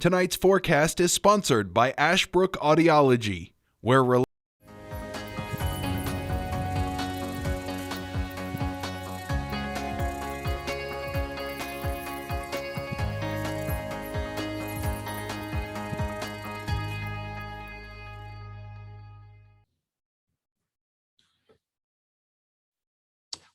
Tonight's forecast is sponsored by Ashbrook Audiology, where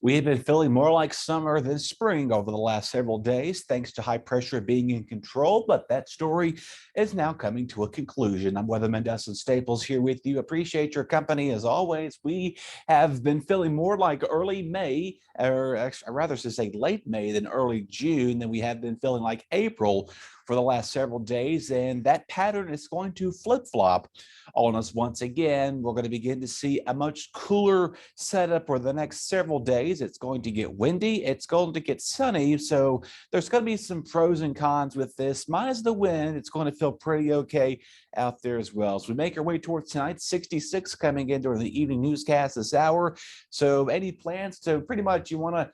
We have been feeling more like summer than spring over the last several days, thanks to high pressure being in control, but that story is now coming to a conclusion. I'm Weatherman Dustin Staples here with you. Appreciate your company as always. We have been feeling more like early May, or actually, I'd rather say late May than early June, than we have been feeling like April for the last several days, and that pattern is going to flip-flop on us once again. We're going to begin to see a much cooler setup for the next several days. It's going to get windy, it's going to get sunny, so there's going to be some pros and cons with this. Minus the wind, it's going to feel pretty okay out there as well. So we make our way towards tonight, 66 coming in during the evening newscast this hour. So any plans to pretty much you want to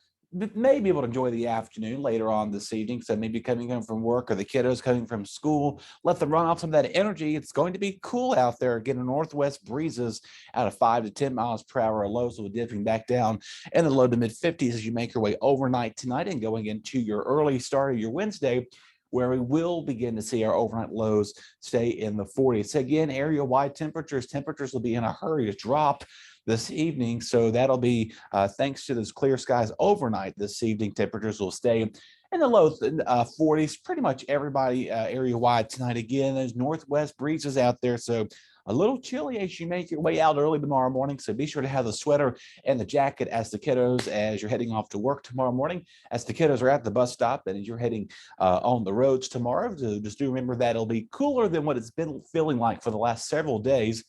may be able to enjoy the afternoon later on this evening. So maybe coming home from work or the kiddos coming from school, let them run off some of that energy. It's going to be cool out there. Getting northwest breezes out of 5 to 10 miles per hour. Lows will be dipping back down in the low to mid 50s as you make your way overnight tonight and going into your early start of your Wednesday, where we will begin to see our overnight lows stay in the 40s. So again, area-wide temperatures will be in a hurry to drop this evening. So that'll be thanks to those clear skies overnight this evening. Temperatures will stay in the low 40s. Pretty much everybody area-wide tonight. Again, there's northwest breezes out there. So a little chilly as you make your way out early tomorrow morning. So be sure to have the sweater and the jacket as the kiddos, as you're heading off to work tomorrow morning, as the kiddos are at the bus stop and as you're heading on the roads tomorrow. So just do remember that it'll be cooler than what it's been feeling like for the last several days.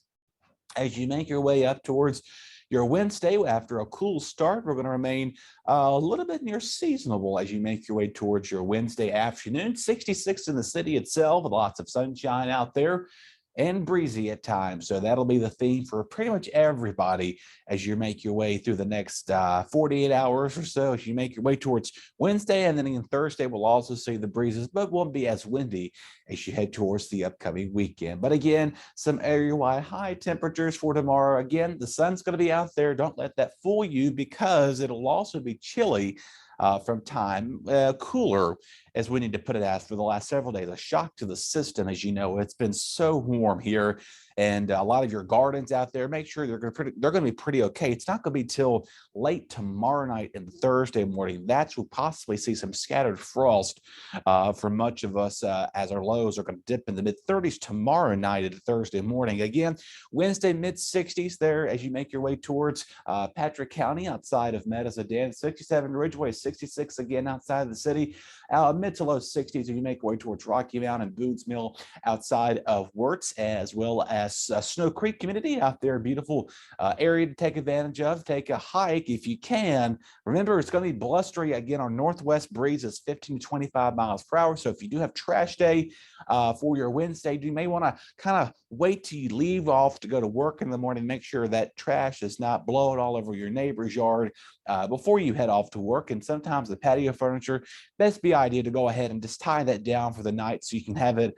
As you make your way up towards your Wednesday, after a cool start, we're going to remain a little bit near seasonable as you make your way towards your Wednesday afternoon. 66 in the city itself, with lots of sunshine out there and breezy at times. So that'll be the theme for pretty much everybody as you make your way through the next 48 hours or so, as you make your way towards Wednesday. And then again, Thursday, we'll also see the breezes, but won't be as windy as you head towards the upcoming weekend. But again, some area-wide high temperatures for tomorrow. Again, the sun's going to be out there. Don't let that fool you, because it'll also be chilly from time cooler, as we need to put it as, for the last several days. A shock to the system. As you know, it's been so warm here, and a lot of your gardens out there, make sure they're going to be pretty okay. It's not going to be till late tomorrow night and Thursday morning that's we'll possibly see some scattered frost for much of us, as our lows are going to dip in the mid 30s tomorrow night and Thursday morning. Again, Wednesday mid 60s there as you make your way towards Patrick County outside of Medicine, 67 Ridgeway, 66 again outside of the city, mid to low 60s as you make your way towards Rocky Mountain and Boone's Mill outside of Wirtz, as well as Snow Creek community out there. Beautiful area to take advantage of. Take a hike if you can. Remember, it's going to be blustery again. Our northwest breeze is 15 to 25 miles per hour. So if you do have trash day for your Wednesday, you may want to kind of wait till you leave off to go to work in the morning. Make sure that trash is not blowing all over your neighbor's yard before you head off to work. And sometimes the patio furniture, best be idea to go ahead and just tie that down for the night so you can have it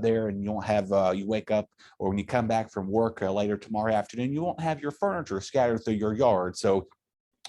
there, and you won't have you wake up, or when you come back from work later tomorrow afternoon, you won't have your furniture scattered through your yard. So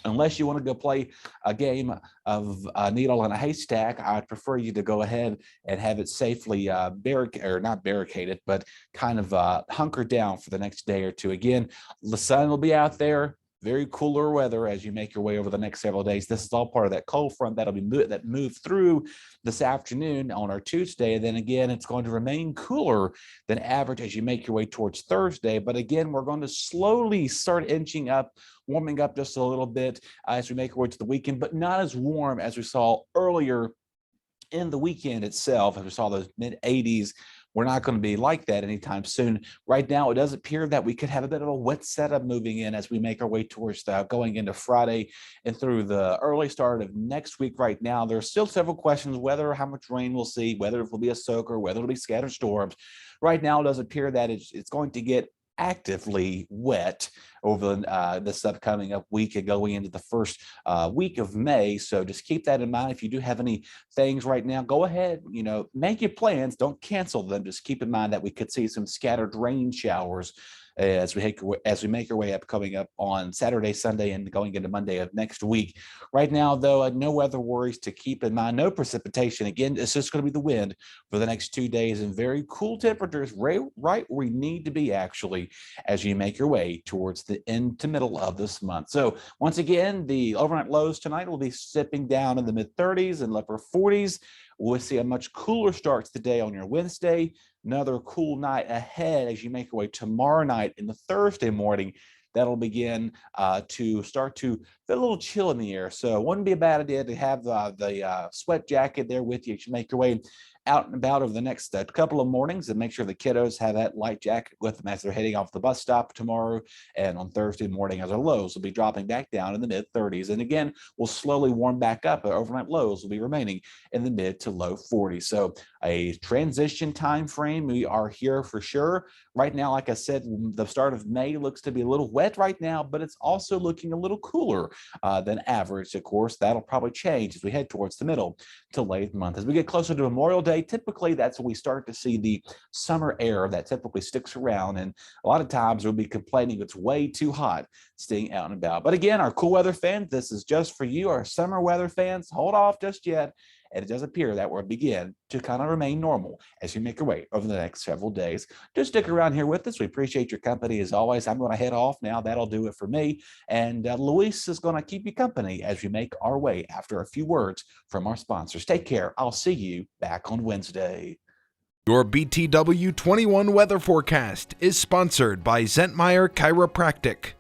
unless you want to go play a game of needle in a haystack, I'd prefer you to go ahead and have it safely not barricaded, but kind of hunkered down for the next day or two. Again, the sun will be out there. Very cooler weather as you make your way over the next several days. This is all part of that cold front that'll be that moved through this afternoon on our Tuesday. And then again, it's going to remain cooler than average as you make your way towards Thursday. But again, we're going to slowly start inching up, warming up just a little bit as we make our way to the weekend, but not as warm as we saw earlier in the weekend itself, as we saw those mid 80s. We're not going to be like that anytime soon. Right now, it does appear that we could have a bit of a wet setup moving in as we make our way towards going into Friday and through the early start of next week. Right now, there's still several questions, whether how much rain we'll see, whether it will be a soaker, whether it'll be scattered storms. Right now, it does appear that it's going to get actively wet over this upcoming up week and going into the first week of May. So just keep that in mind. If you do have any things right now, go ahead, make your plans. Don't cancel them. Just keep in mind that we could see some scattered rain showers as we make our way up, coming up on Saturday, Sunday, and going into Monday of next week. Right now, though, no weather worries to keep in mind. No precipitation. Again, it's just going to be the wind for the next 2 days, and very cool temperatures right where we need to be, actually, as you make your way towards the end to middle of this month. So once again, the overnight lows tonight will be sipping down in the mid-30s and upper 40s. We'll see a much cooler start to the day on your Wednesday. Another cool night ahead as you make your way tomorrow night in the Thursday morning. That'll begin to start to feel a little chill in the air. So it wouldn't be a bad idea to have the sweat jacket there with you as you make your way out and about over the next couple of mornings, and make sure the kiddos have that light jacket with them as they're heading off the bus stop tomorrow and on Thursday morning, as our lows will be dropping back down in the mid-30s. And again, we'll slowly warm back up. Our overnight lows will be remaining in the mid to low 40s. So a transition time frame. We are here for sure. Right now, like I said, the start of May looks to be a little wet right now, but it's also looking a little cooler than average. Of course, that'll probably change as we head towards the middle to late month. As we get closer to Memorial Day, typically that's when we start to see the summer air that typically sticks around, and a lot of times we'll be complaining it's way too hot staying out and about. But again, our cool weather fans, this is just for you. Our summer weather fans, hold off just yet. And it does appear that we'll begin to kind of remain normal as you make your way over the next several days. Just stick around here with us. We appreciate your company as always. I'm going to head off now. That'll do it for me. And Luis is going to keep you company as we make our way after a few words from our sponsors. Take care. I'll see you back on Wednesday. Your BTW21 weather forecast is sponsored by Zentmeyer Chiropractic.